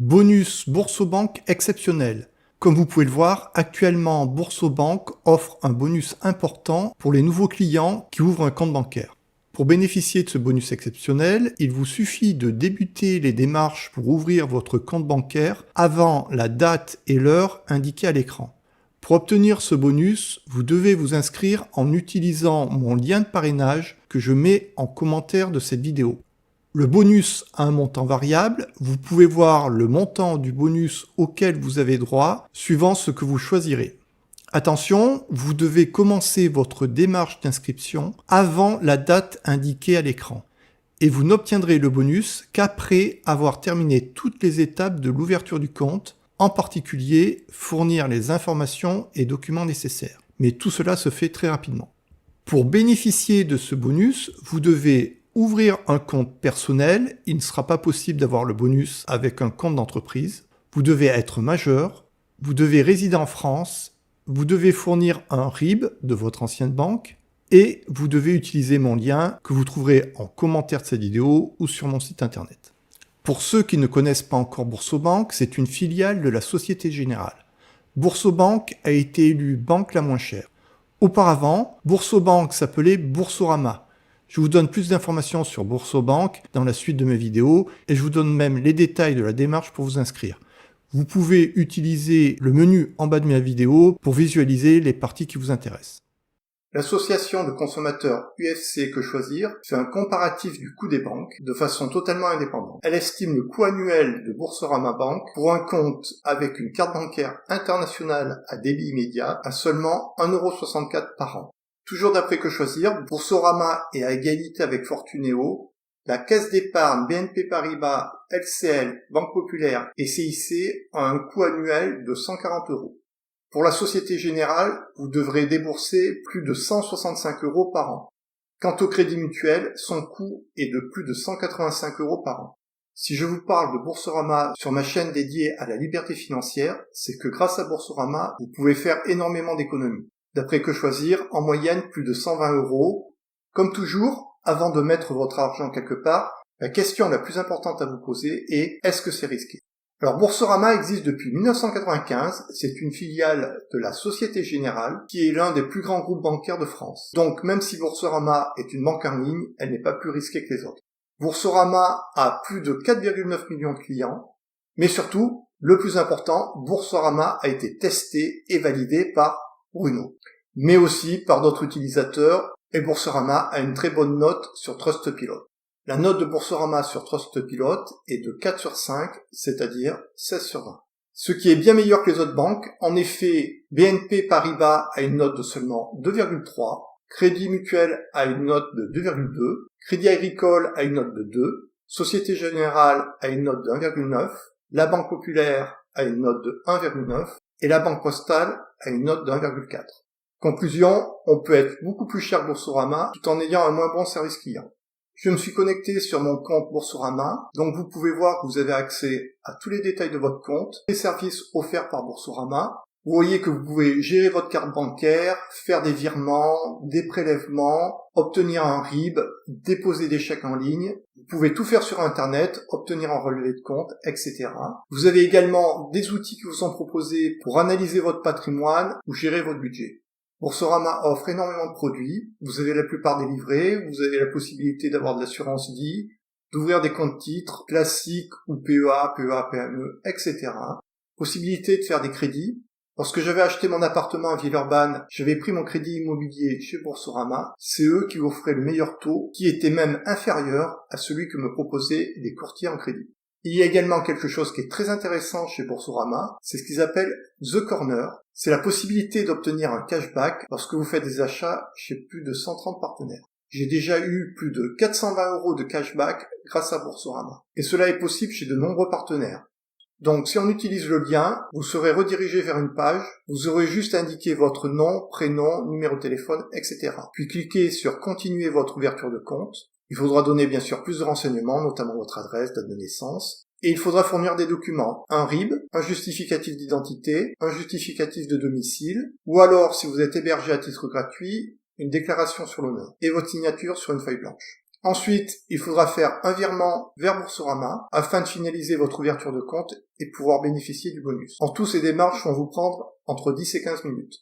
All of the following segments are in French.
Bonus Boursobank exceptionnel. Comme vous pouvez le voir, actuellement Boursobank offre un bonus important pour les nouveaux clients qui ouvrent un compte bancaire. Pour bénéficier de ce bonus exceptionnel, il vous suffit de débuter les démarches pour ouvrir votre compte bancaire avant la date et l'heure indiquées à l'écran. Pour obtenir ce bonus, vous devez vous inscrire en utilisant mon lien de parrainage que je mets en commentaire de cette vidéo. Le bonus a un montant variable, vous pouvez voir le montant du bonus auquel vous avez droit suivant ce que vous choisirez. Attention, vous devez commencer votre démarche d'inscription avant la date indiquée à l'écran et vous n'obtiendrez le bonus qu'après avoir terminé toutes les étapes de l'ouverture du compte, en particulier fournir les informations et documents nécessaires. Mais tout cela se fait très rapidement. Pour bénéficier de ce bonus, vous devez ouvrir un compte personnel. Il ne sera pas possible d'avoir le bonus avec un compte d'entreprise. Vous devez être majeur, vous devez résider en France, vous devez fournir un RIB de votre ancienne banque et vous devez utiliser mon lien que vous trouverez en commentaire de cette vidéo ou sur mon site internet. Pour ceux qui ne connaissent pas encore Boursobank, c'est une filiale de la Société Générale. Boursobank a été élue banque la moins chère. Auparavant, Boursobank s'appelait Boursorama. Je vous donne plus d'informations sur Boursobank dans la suite de mes vidéos et je vous donne même les détails de la démarche pour vous inscrire. Vous pouvez utiliser le menu en bas de ma vidéo pour visualiser les parties qui vous intéressent. L'association de consommateurs UFC Que Choisir fait un comparatif du coût des banques de façon totalement indépendante. Elle estime le coût annuel de Boursorama Bank pour un compte avec une carte bancaire internationale à débit immédiat à seulement 1,64 € par an. Toujours d'après Que Choisir, Boursorama est à égalité avec Fortunéo. La Caisse d'épargne BNP Paribas, LCL, Banque Populaire et CIC ont un coût annuel de 140 €. Pour la Société Générale, vous devrez débourser plus de 165 € par an. Quant au Crédit Mutuel, son coût est de plus de 185 € par an. Si je vous parle de Boursorama sur ma chaîne dédiée à la liberté financière, c'est que grâce à Boursorama, vous pouvez faire énormément d'économies. D'après Que Choisir, en moyenne plus de 120 €. Comme toujours, avant de mettre votre argent quelque part, la question la plus importante à vous poser est « Est-ce que c'est risqué ?» Alors Boursorama existe depuis 1995, c'est une filiale de la Société Générale qui est l'un des plus grands groupes bancaires de France. Donc même si Boursorama est une banque en ligne, elle n'est pas plus risquée que les autres. Boursorama a plus de 4,9 millions de clients, mais surtout, le plus important, Boursorama a été testé et validé par Bruno, mais aussi par d'autres utilisateurs, et Boursorama a une très bonne note sur Trustpilot. La note de Boursorama sur Trustpilot est de 4 sur 5, c'est-à-dire 16 sur 20. Ce qui est bien meilleur que les autres banques. En effet, BNP Paribas a une note de seulement 2,3, Crédit Mutuel a une note de 2,2, Crédit Agricole a une note de 2, Société Générale a une note de 1,9, la Banque Populaire a une note de 1,9 et la Banque Postale a une note de 1,4. Conclusion, on peut être beaucoup plus cher que Boursorama tout en ayant un moins bon service client. Je me suis connecté sur mon compte Boursorama, donc vous pouvez voir que vous avez accès à tous les détails de votre compte, les services offerts par Boursorama. Vous voyez que vous pouvez gérer votre carte bancaire, faire des virements, des prélèvements, obtenir un RIB, déposer des chèques en ligne. Vous pouvez tout faire sur Internet, obtenir un relevé de compte, etc. Vous avez également des outils qui vous sont proposés pour analyser votre patrimoine ou gérer votre budget. Boursorama offre énormément de produits, vous avez la plupart des livrets, vous avez la possibilité d'avoir de l'assurance vie, d'ouvrir des comptes titres classiques ou PEA, PME, etc. Possibilité de faire des crédits. Lorsque j'avais acheté mon appartement à Villeurbanne, j'avais pris mon crédit immobilier chez Boursorama. C'est eux qui offraient le meilleur taux, qui était même inférieur à celui que me proposaient les courtiers en crédit. Il y a également quelque chose qui est très intéressant chez Boursorama, c'est ce qu'ils appellent The Corner. C'est la possibilité d'obtenir un cashback lorsque vous faites des achats chez plus de 130 partenaires. J'ai déjà eu plus de 420 € de cashback grâce à Boursorama. Et cela est possible chez de nombreux partenaires. Donc si on utilise le lien, vous serez redirigé vers une page, vous aurez juste à indiquer votre nom, prénom, numéro de téléphone, etc. Puis cliquez sur continuer votre ouverture de compte. Il faudra donner bien sûr plus de renseignements, notamment votre adresse, date de naissance. Et il faudra fournir des documents, un RIB, un justificatif d'identité, un justificatif de domicile, ou alors, si vous êtes hébergé à titre gratuit, une déclaration sur l'honneur, et votre signature sur une feuille blanche. Ensuite, il faudra faire un virement vers Boursorama afin de finaliser votre ouverture de compte et pouvoir bénéficier du bonus. En tout, ces démarches vont vous prendre entre 10 et 15 minutes.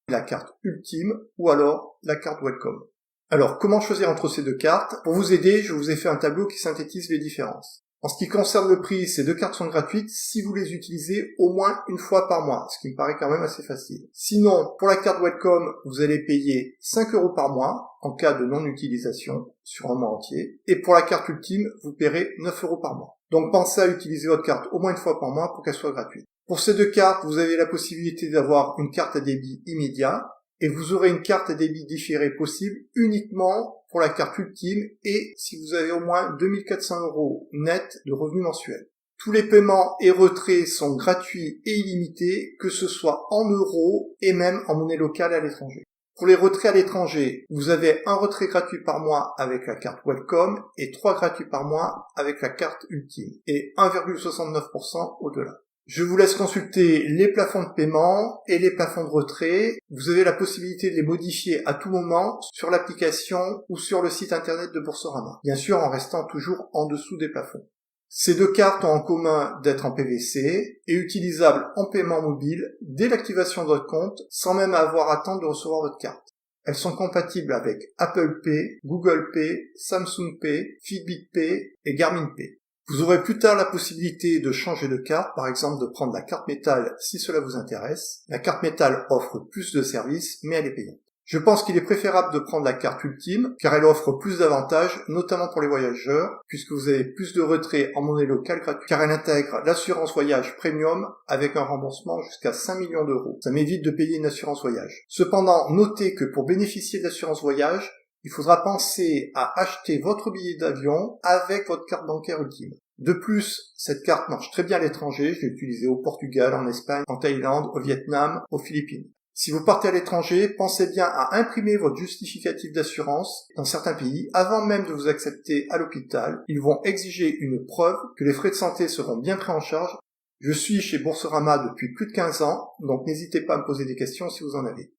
La carte ultime ou alors la carte welcome. Alors, comment choisir entre ces deux cartes? Pour vous aider, je vous ai fait un tableau qui synthétise les différences. En ce qui concerne le prix, ces deux cartes sont gratuites si vous les utilisez au moins une fois par mois, ce qui me paraît quand même assez facile. Sinon, pour la carte Welcome, vous allez payer 5 € par mois en cas de non-utilisation sur un mois entier. Et pour la carte Ultime, vous paierez 9 € par mois. Donc pensez à utiliser votre carte au moins une fois par mois pour qu'elle soit gratuite. Pour ces deux cartes, vous avez la possibilité d'avoir une carte à débit immédiat et vous aurez une carte à débit différé possible uniquement pour la carte ultime et si vous avez au moins 2400 € net de revenus mensuels. Tous les paiements et retraits sont gratuits et illimités, que ce soit en euros et même en monnaie locale à l'étranger. Pour les retraits à l'étranger, vous avez un retrait gratuit par mois avec la carte Welcome et 3 gratuits par mois avec la carte ultime et 1,69% au-delà. Je vous laisse consulter les plafonds de paiement et les plafonds de retrait. Vous avez la possibilité de les modifier à tout moment sur l'application ou sur le site internet de Boursorama. Bien sûr, en restant toujours en dessous des plafonds. Ces deux cartes ont en commun d'être en PVC et utilisables en paiement mobile dès l'activation de votre compte sans même avoir à attendre de recevoir votre carte. Elles sont compatibles avec Apple Pay, Google Pay, Samsung Pay, Fitbit Pay et Garmin Pay. Vous aurez plus tard la possibilité de changer de carte, par exemple de prendre la carte métal si cela vous intéresse. La carte métal offre plus de services, mais elle est payante. Je pense qu'il est préférable de prendre la carte ultime, car elle offre plus d'avantages, notamment pour les voyageurs, puisque vous avez plus de retraits en monnaie locale gratuite, car elle intègre l'assurance voyage premium avec un remboursement jusqu'à 5 millions d'euros. Ça m'évite de payer une assurance voyage. Cependant, notez que pour bénéficier de l'assurance voyage, il faudra penser à acheter votre billet d'avion avec votre carte bancaire ultime. De plus, cette carte marche très bien à l'étranger, je l'ai utilisée au Portugal, en Espagne, en Thaïlande, au Vietnam, aux Philippines. Si vous partez à l'étranger, pensez bien à imprimer votre justificatif d'assurance. Dans certains pays, avant même de vous accepter à l'hôpital, ils vont exiger une preuve que les frais de santé seront bien pris en charge. Je suis chez Boursorama depuis plus de 15 ans, donc n'hésitez pas à me poser des questions si vous en avez.